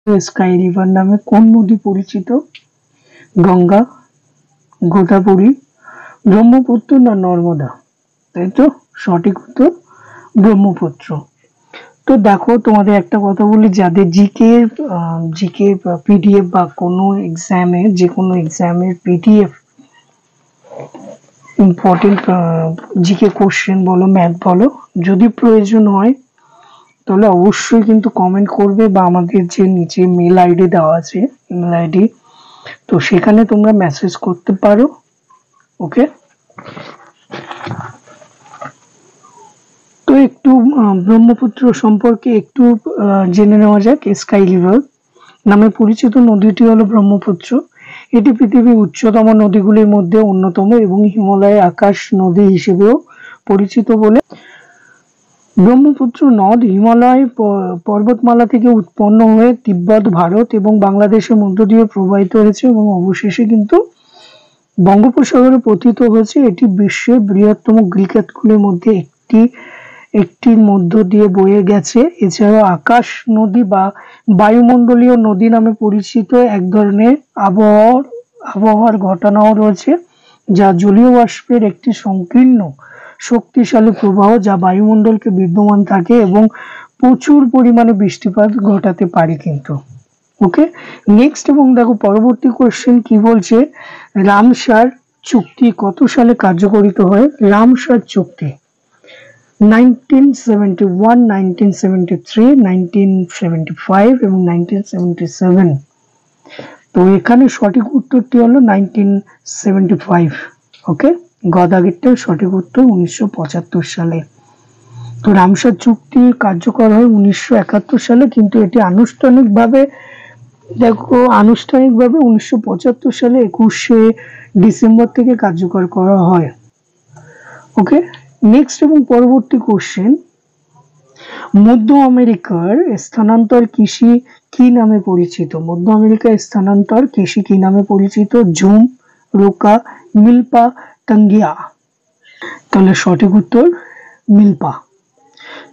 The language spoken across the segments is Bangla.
স্কাই রিভার নামে কোন নদী পরিচিত? গঙ্গা, গোদাবরী, ব্রহ্মপুত্র না নর্মদা? তাই তো, সঠিক উত্তর ব্রহ্মপুত্র। তো দেখো, তোমাদের একটা কথা বলি, যাদের জিকে পিডিএফ বা কোনো এক্সামের, যে কোনো এক্সামের পিডিএফ, ইম্পর্টেন্ট জিকে কোশ্চেন বলো, ম্যাথ বলো, যদি প্রয়োজন হয় তাহলে অবশ্যই কিন্তু কমেন্ট করবে, বা আমাদের যে নিচে মেল আইডি দেওয়া আছে, ইমেল আইডি, তো সেখানে তোমরা মেসেজ করতে পারো। ওকে, তো একটু ব্রহ্মপুত্র সম্পর্কে একটু জেনে নেওয়া যাক। স্কাই রিভার নামে পরিচিত নদীটি হলো ব্রহ্মপুত্র। এটি পৃথিবীর উচ্চতম নদীগুলির মধ্যে অন্যতম এবং হিমালয়ের আকাশ নদী হিসেবেও পরিচিত বলে। ব্রহ্মপুত্র নদ হিমালয় পর্বতমালা থেকে উৎপন্ন হয়ে তিব্বত, ভারত এবং বাংলাদেশের মধ্য দিয়ে প্রবাহিত হয়েছে এবং অবশেষে কিন্তু বঙ্গোপসাগরে পতিত হয়েছে। এটি বিশ্বের বৃহত্তম গিরিখাতগুলির মধ্যে একটির মধ্য দিয়ে বয়ে গেছে। এছাড়াও আকাশ নদী বা বায়ুমণ্ডলীয় নদী নামে পরিচিত এক ধরনের আবহাওয়ার ঘটনাও রয়েছে, যা জলীয় বাষ্পের একটি সংকীর্ণ শক্তিশালী প্রবাহ, যা বায়ুমণ্ডলকে বিদ্যমান থাকে এবং প্রচুর পরিমাণে বৃষ্টিপাত ঘটাতে পারে কিন্তু। ওকে, নেক্সট, এবং দেখো পরবর্তী কোশ্চেন কি বলছে, রামসার চুক্তি কত সালে কার্যকরিত হয়? রামসার চুক্তি 1971, 1973, 1975 এবং 1977। তো এখানে সঠিক উত্তরটি হলো 1975। ওকে, গদাগিরটার সঠিক উত্তর 1975 সালে। তো রামসার চুক্তি কার্যকর হয় 1971 সালে, কিন্তু এটি আনুষ্ঠানিকভাবে 1975 সালে 21শে ডিসেম্বর থেকে কার্যকর করা হয়। ওকে, নেক্সট এবং পরবর্তী কোশ্চেন, মধ্য আমেরিকার স্থানান্তর কৃষি কি নামে পরিচিত? মধ্য আমেরিকার স্থানান্তর কৃষি কি নামে পরিচিত? ঝুম, রোকা, মিল্পা, টাঙ্গিয়া? তাহলে সঠিক উত্তর মিল্পা।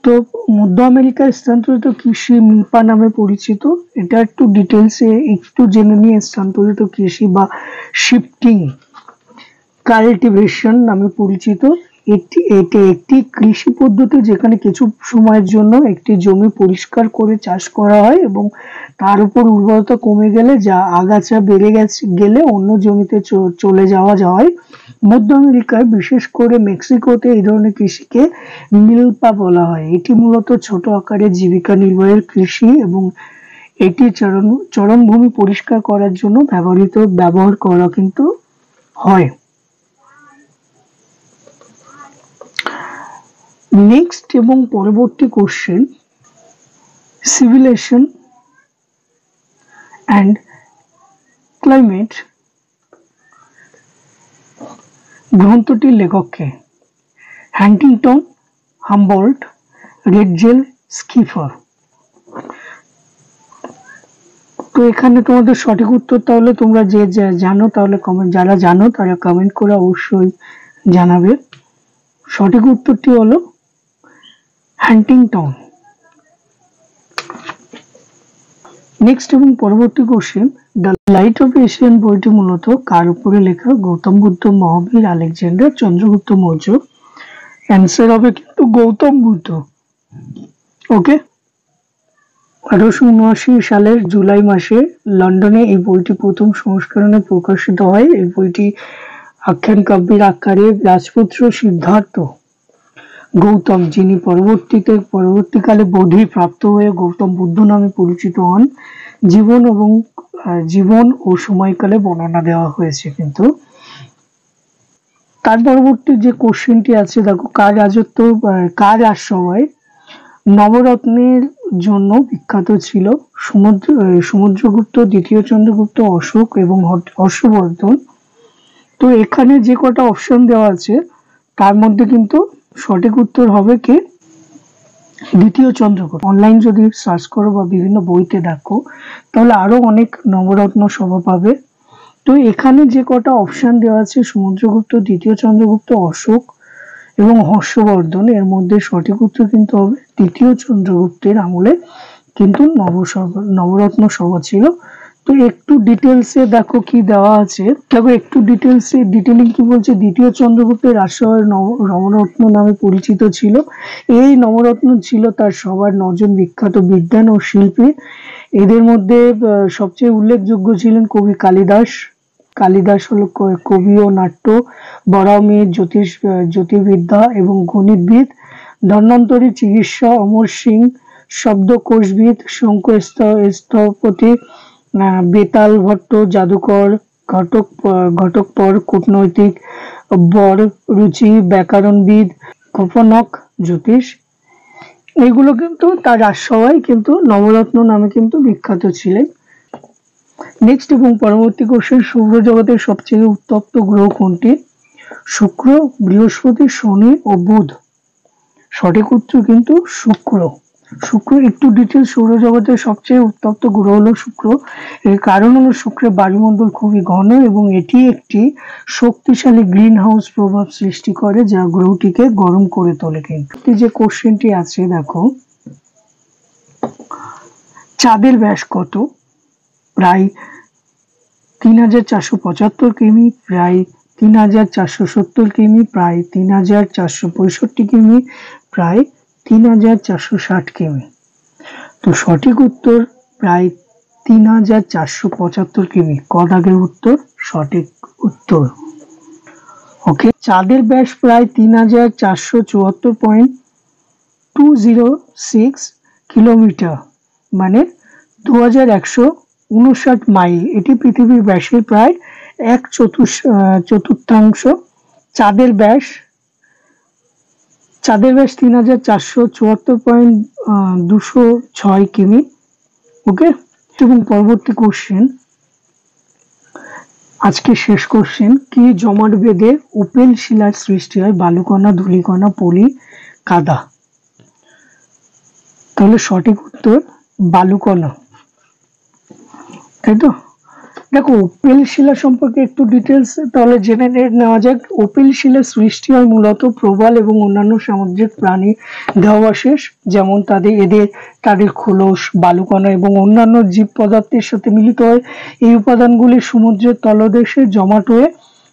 তো মধ্য আমেরিকার স্থানান্তরিত কৃষি মিল্পা নামে পরিচিত। এটা একটু ডিটেলসে একটু জেনে নিয়ে, স্থানান্তরিত কৃষি বা শিফটিং কাল্টিভেশন নামে পরিচিত। এটি একটি কৃষি পদ্ধতি যেখানে কিছু সময়ের জন্য একটি জমি পরিষ্কার করে চাষ করা হয় এবং তার উপর উর্বরতা কমে গেলে, যা আগাছা বেড়ে গেলে অন্য জমিতে চলে যাওয়া যায়। মধ্য আমেরিকায়, বিশেষ করে মেক্সিকোতে এই ধরনের কৃষিকে মিল্পা বলা হয়। এটি মূলত ছোট আকারে জীবিকা নির্বাহের কৃষি এবং এটি চারণভূমি পরিষ্কার করার জন্য ব্যবহার করা কিন্তু হয়। নেক্সট এবং পরবর্তী কোশ্চেন, সিভিলাইজেশন অ্যান্ড ক্লাইমেট গ্রন্থটির লেখককে? Huntington, Humboldt, Ratzel, Schaefer? তো এখানে তোমাদের সঠিক উত্তর, তাহলে তোমরা যে জানো তাহলে যারা জানো তারা কমেন্ট করে অবশ্যই জানাবে। সঠিক উত্তরটি হলো হ্যান্টিংটন। নেক্সট এবং পরবর্তী question, the light off Asian বইটি মূলত কার উপরে লেখা? গৌতম বুদ্ধ, মহাবীর, আলেকজান্ডার, চন্দ্রগুপ্ত মৌর্য? অ্যান্সার হবে কিন্তু গৌতম বুদ্ধ। ওকে, 1879 সালের জুলাই মাসে লন্ডনে এই বইটি প্রথম সংস্করণে প্রকাশিত হয়। এই বইটি আখ্যান কাব্যের আকারে রাজপুত্র সিদ্ধার্থ গৌতম, যিনি পরবর্তীকালে বোধি প্রাপ্ত হয়ে গৌতম বুদ্ধ নামে পরিচিত হন, জীবন ও সময়কালে বর্ণনা দেওয়া হয়েছে কিন্তু। তার পরবর্তী যে কোশ্চেনটি আছে, দেখো, কার রাজসভায় নবরত্নের জন্য বিখ্যাত ছিল? সমুদ্রগুপ্ত, দ্বিতীয় চন্দ্রগুপ্ত, অশোক এবং হর্ষবর্ধন? তো এখানে যে কটা অপশন দেওয়া আছে তার মধ্যে কিন্তু সঠিক উত্তর হবে কি? দ্বিতীয় চন্দ্রগুপ্ত। অনলাইন যদি সার্চ করো বা বিভিন্ন বইতে দেখো তাহলে আরো অনেক নবরত্ন সভা পাবে। তো এখানে যে কটা অপশন দেওয়া আছে, সমুদ্রগুপ্ত, দ্বিতীয় চন্দ্রগুপ্ত, অশোক এবং হর্ষবর্ধন, এর মধ্যে সঠিক উত্তর কিন্তু হবে দ্বিতীয় চন্দ্রগুপ্তের আমলে কিন্তু নবরত্ন সভা ছিল। তো একটু ডিটেলসে দেখো কি দেওয়া আছে, দেখো একটু ডিটেলিং কি বলছে। দ্বিতীয় চন্দ্রগুপ্তের রাজসভায় নবরত্ন নামে পরিচিত ছিল। এই নবরত্ন ছিল তার সবার 9জন বিখ্যাত বিদ্বান ও শিল্পী। এদের মধ্যে সবচেয়ে উল্লেখযোগ্য ছিলেন কবি কালিদাস। কালিদাস হলো কবি ও নাট্য, বরাহমিহির জ্যোতির্বিদ্যা এবং গণিতবিদ, ধন্বন্তরী চিকিৎসা, অমর সিং শব্দকোষবিদ, শঙ্খ স্থপতি, বেতাল ভট্ট জাদুকর, ঘটকপর কূটনৈতিক, বর রুচি ব্যাকরণবিদ, গোপনক জ্যোতিষ। এগুলো কিন্তু তার রাজসভায় কিন্তু নবরত্ন নামে কিন্তু বিখ্যাত ছিলেন। নেক্সট এবং পরবর্তী কোশ্চেন, সৌরজগতের সবচেয়ে উত্তপ্ত গ্রহ কোনটি? শুক্র, বৃহস্পতি, শনি ও বুধ। সঠিক উত্তর কিন্তু শুক্র। শুক্র একটু ডিটেল, সৌরজগতের সবচেয়ে উত্তপ্ত গ্রহ হলো শুক্র। এর কারণ হলো শুক্রের বায়ুমণ্ডল খুবই ঘন এবং এটি একটি শক্তিশালী গ্রিন হাউস প্রভাব সৃষ্টি করে, যা গ্রহটিকে গরম করে তোলে। কিন্তু যে কোশ্চেনটি আছে দেখো, চাঁদের ব্যাস কত? প্রায় 3475 কিমি, প্রায় 3470 কিমি, প্রায় 3465 কিমি, প্রায় 3460 কিমি। তো সঠিক উত্তর প্রায় 3475 কিমি। ক দাগের উত্তর সঠিক উত্তর। ওকে, চাঁদের ব্যাস প্রায় 3474.206 কিলোমিটার, মানে 2159 মাইল। এটি পৃথিবীর ব্যাসের প্রায় 1/4। চাঁদের ব্যাস 3474.206 কিমি। ওকে, এবং পরবর্তী কোশ্চেন, আজকে শেষ কোশ্চেন, কি জমাট বেঁধে উপেল শিলার সৃষ্টি হয়? বালুকণা, ধূলিকণা, পলি, কাদা। তাহলে সঠিক উত্তর বালুকণা, তাই তো। দেখো উপেল শিলা সম্পর্কে একটু ডিটেলস তাহলে জেনে নেওয়া যাক। উপেল শিলার সৃষ্টি হয় মূলত প্রবাল এবং অন্যান্য সামুদ্রিক প্রাণী দেহাবশেষ, যেমন তাদের খোলস, বালুকণা এবং অন্যান্য জীব পদার্থের সাথে মিলিত হয়। এই উপাদানগুলি সমুদ্রের তলদেশে জমাট হয়ে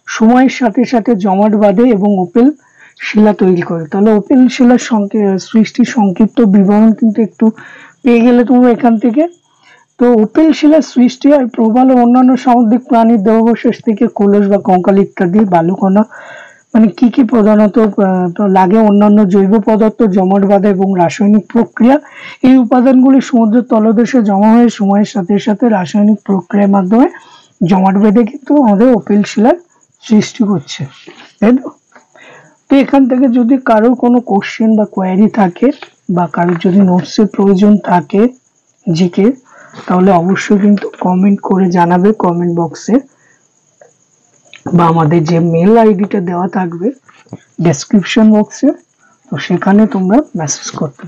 সময়ের সাথে সাথে জমাট বাঁধে এবং উপেল শিলা তৈরি করে। তাহলে উপেল শিলার সৃষ্টির সংক্ষিপ্ত বিবরণ কিন্তু একটু পেয়ে গেলে তোমরা এখান থেকে। তো উপেল শিলার সৃষ্টি হয় প্রবাল ও অন্যান্য সামুদ্রিক প্রাণীর দেহাবশেষ থেকে, খোলস বা কঙ্কাল ইত্যাদি। বালুকণা মানে কি প্রধানত লাগে? অন্যান্য জৈব পদার্থ, জমাট বাঁধা এবং রাসায়নিক প্রক্রিয়া। এই উপাদানগুলি সমুদ্রের তলদেশে জমা হয়ে সময়ের সাথে সাথে রাসায়নিক প্রক্রিয়ার মাধ্যমে জমাট বেঁধে কিন্তু আমাদের উপেল শিলার সৃষ্টি করছে, তাই তো। তো এখান থেকে যদি কারোর কোনো কোশ্চেন বা কোয়ারি থাকে বা কারোর যদি নোটসের প্রয়োজন থাকে জিকে, তাহলে অবশ্যই কিন্তু কমেন্ট করে জানাবে কমেন্ট বক্সে, বা আমাদের যে মেল আইডিটা দেওয়া থাকবে ডেসক্রিপশন বক্সে, তো সেখানে তোমরা মেসেজ করতে